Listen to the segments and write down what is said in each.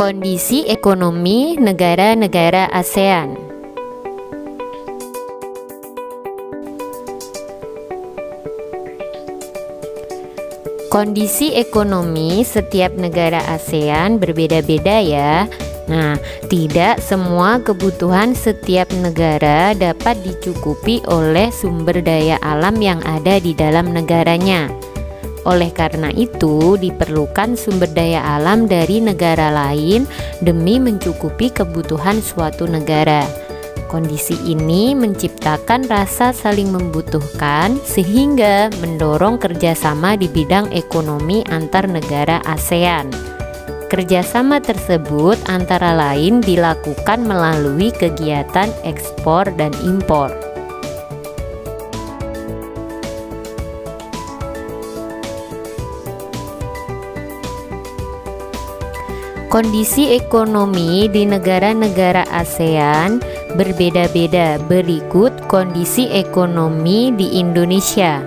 Kondisi ekonomi negara-negara ASEAN. Kondisi ekonomi setiap negara ASEAN berbeda-beda ya. Nah, tidak semua kebutuhan setiap negara dapat dicukupi oleh sumber daya alam yang ada di dalam negaranya. Oleh karena itu, diperlukan sumber daya alam dari negara lain demi mencukupi kebutuhan suatu negara. Kondisi ini menciptakan rasa saling membutuhkan sehingga mendorong kerjasama di bidang ekonomi antar negara ASEAN. Kerjasama tersebut antara lain dilakukan melalui kegiatan ekspor dan impor. Kondisi ekonomi di negara-negara ASEAN berbeda-beda. Berikut kondisi ekonomi di Indonesia.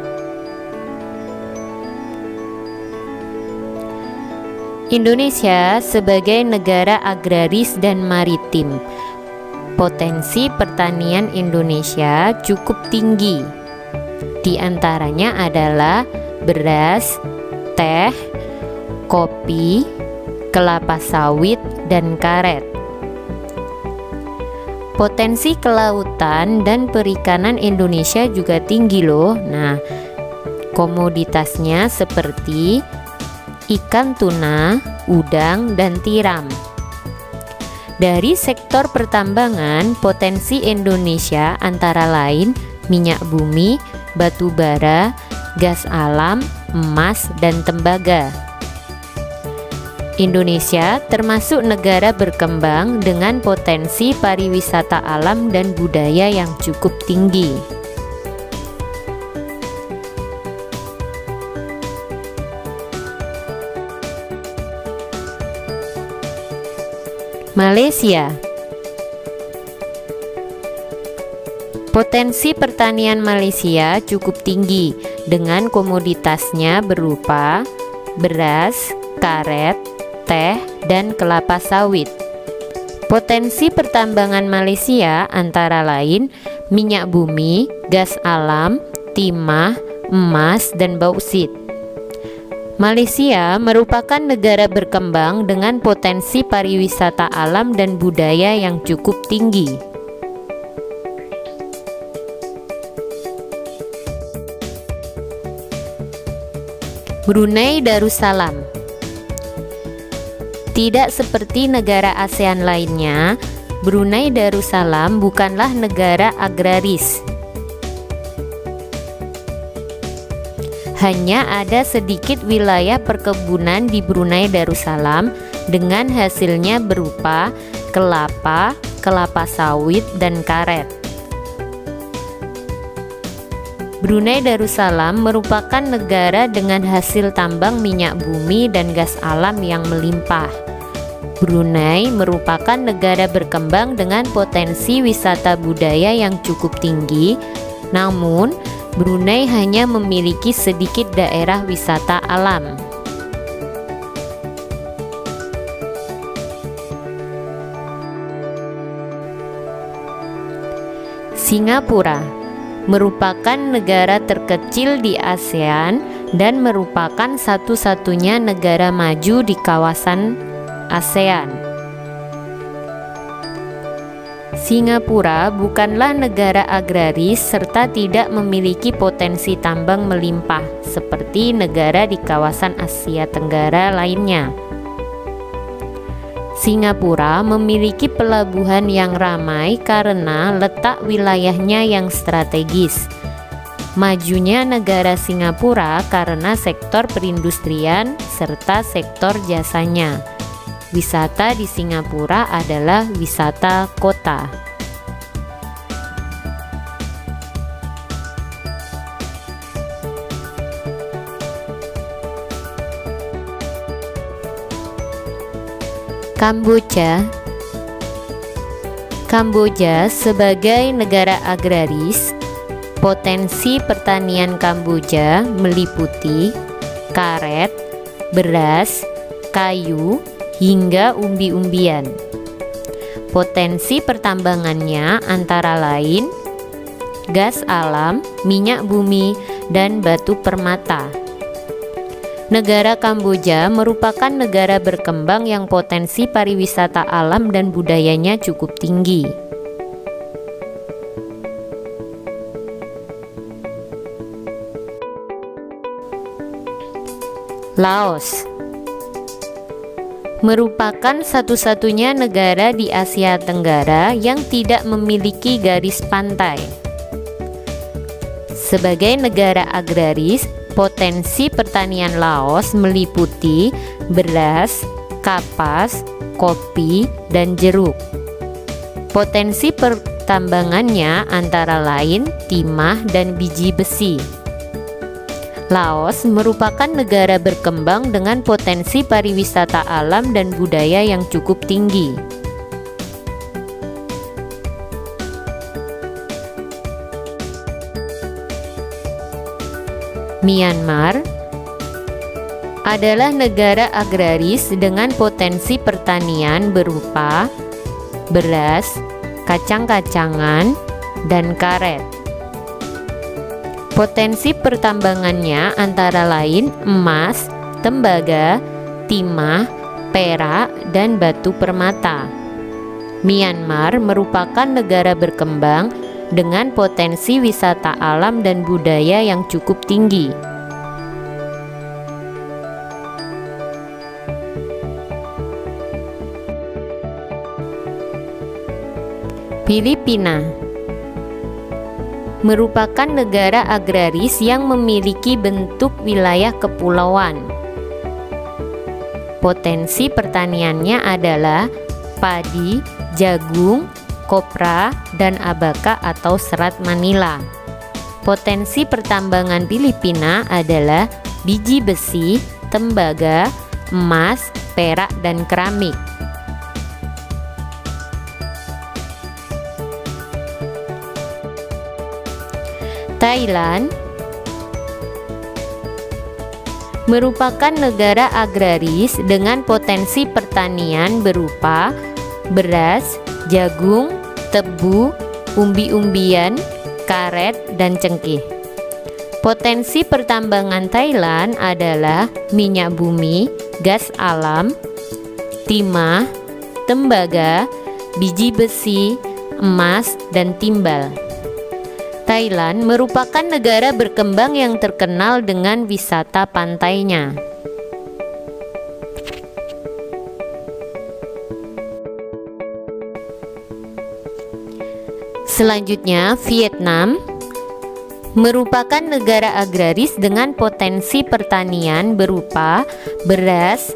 Indonesia sebagai negara agraris dan maritim. Potensi pertanian Indonesia cukup tinggi. Di antaranya adalah beras, teh, kopi, kelapa sawit, dan karet. Potensi kelautan dan perikanan Indonesia juga tinggi loh. Nah, komoditasnya seperti ikan tuna, udang, dan tiram. Dari sektor pertambangan, potensi Indonesia antara lain minyak bumi, batu bara, gas alam, emas, dan tembaga. Indonesia termasuk negara berkembang dengan potensi pariwisata alam dan budaya yang cukup tinggi. Malaysia. Potensi pertanian Malaysia cukup tinggi dengan komoditasnya berupa beras, karet, teh, dan kelapa sawit. Potensi pertambangan Malaysia antara lain minyak bumi, gas alam, timah, emas, dan bauksit. Malaysia merupakan negara berkembang dengan potensi pariwisata alam dan budaya yang cukup tinggi. Brunei Darussalam. Tidak seperti negara ASEAN lainnya, Brunei Darussalam bukanlah negara agraris. Hanya ada sedikit wilayah perkebunan di Brunei Darussalam dengan hasilnya berupa kelapa, kelapa sawit, dan karet. Brunei Darussalam merupakan negara dengan hasil tambang minyak bumi dan gas alam yang melimpah. Brunei merupakan negara berkembang dengan potensi wisata budaya yang cukup tinggi, namun Brunei hanya memiliki sedikit daerah wisata alam. Singapura merupakan negara terkecil di ASEAN dan merupakan satu-satunya negara maju di kawasan ASEAN. Singapura bukanlah negara agraris serta tidak memiliki potensi tambang melimpah seperti negara di kawasan Asia Tenggara lainnya. Singapura memiliki pelabuhan yang ramai karena letak wilayahnya yang strategis. Majunya negara Singapura karena sektor perindustrian serta sektor jasanya. Wisata di Singapura adalah wisata kota. Kamboja. Kamboja sebagai negara agraris, potensi pertanian Kamboja meliputi karet, beras, kayu, hingga umbi-umbian. Potensi pertambangannya antara lain gas alam, minyak bumi, dan batu permata. Negara Kamboja merupakan negara berkembang yang potensi pariwisata alam dan budayanya cukup tinggi. Laos merupakan satu-satunya negara di Asia Tenggara yang tidak memiliki garis pantai. Sebagai negara agraris, potensi pertanian Laos meliputi beras, kapas, kopi, dan jeruk. Potensi pertambangannya antara lain timah dan biji besi. Laos merupakan negara berkembang dengan potensi pariwisata alam dan budaya yang cukup tinggi. Myanmar adalah negara agraris dengan potensi pertanian berupa beras, kacang-kacangan, dan karet. Potensi pertambangannya antara lain emas, tembaga, timah, perak, dan batu permata. Myanmar merupakan negara berkembang dengan potensi wisata alam dan budaya yang cukup tinggi. Filipina merupakan negara agraris yang memiliki bentuk wilayah kepulauan. Potensi pertaniannya adalah padi, jagung, kopra, dan abaka atau serat Manila. Potensi pertambangan Filipina adalah biji besi, tembaga, emas, perak, dan keramik. Thailand merupakan negara agraris dengan potensi pertanian berupa beras, jagung, tebu, umbi-umbian, karet, dan cengkeh. Potensi pertambangan Thailand adalah minyak bumi, gas alam, timah, tembaga, biji besi, emas, dan timbal. Thailand merupakan negara berkembang yang terkenal dengan wisata pantainya. Selanjutnya, Vietnam merupakan negara agraris dengan potensi pertanian berupa beras,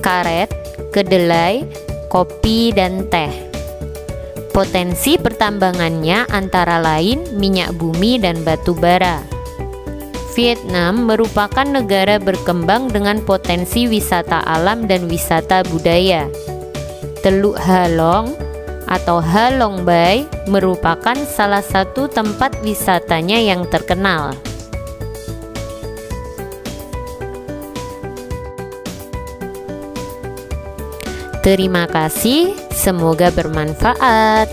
karet, kedelai, kopi, dan teh. Potensi pertambangannya antara lain minyak bumi dan batu bara. Vietnam merupakan negara berkembang dengan potensi wisata alam dan wisata budaya. Teluk Halong atau Halong Bay merupakan salah satu tempat wisatanya yang terkenal. Terima kasih, semoga bermanfaat.